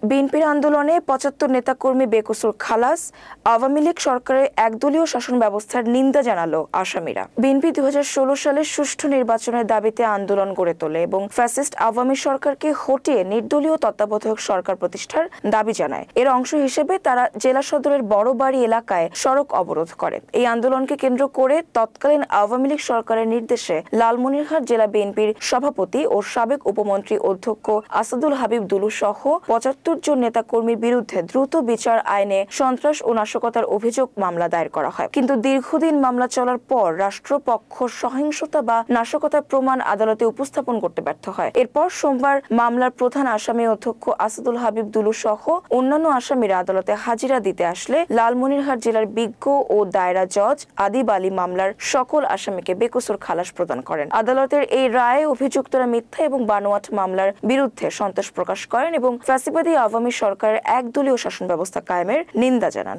বিএনপির আন্দোলনে ৭৫ নেতাকর্মী বেকসুর খালাস, আওয়ামী লীগ সরকারের একদলীয় শাসন ব্যবস্থার নিন্দা জানালো আসামিরা। বিএনপি ২০১৬ সালের সুষ্ঠু নির্বাচনের দাবিতে আন্দোলন গড়ে তোলে এবং ফ্যাসিস্ট আওয়ামী সরকারকে হটিয়ে নির্দলীয় তত্ত্বাবধায়ক সরকার প্রতিষ্ঠার দাবি জানায়। এর অংশ হিসেবে তারা জেলা সদরের বড়বাড়ি এলাকায় সড়ক অবরোধ করে। এই আন্দোলনকে কেন্দ্র করে তৎকালীন আওয়ামী লীগ সরকারের নির্দেশে লালমনিরহাট জেলা বিএনপির সভাপতি ও সাবেক উপমন্ত্রী অধ্যক্ষ আসাদুল হাবিব দুলু সহ ৭৫ জন নেতাকর্মীর বিরুদ্ধে দ্রুত বিচার আইনে সন্ত্রাস ও নাশকতার অভিযোগ মামলা দায়ের করা হয়। কিন্তু দীর্ঘদিন মামলা চলার পর রাষ্ট্রপক্ষ সহিংসতা বা নাশকতার প্রমাণ আদালতে উপস্থাপন করতে ব্যর্থ হয়। এরপর সোমবার মামলার প্রধান আসামি অধ্যক্ষ আসাদুল হাবিব দুলু সহ অন্যান্য আসামিরা আদালতে হাজিরা দিতে আসলে লালমনিরহাট জেলার বিজ্ঞ ও দায়রা জজ আদিব আলী মামলার সকল আসামিকে বেকসুর খালাস প্রদান করেন। আদালতের এই রায়ে অভিযুক্তরা মিথ্যা এবং বানোয়াট মামলার বিরুদ্ধে সন্তোষ প্রকাশ করেন এবং ফ্যাসিবাদী আওয়ামী সরকারের একদলীয় শাসন ব্যবস্থা কায়েমের নিন্দা জানান।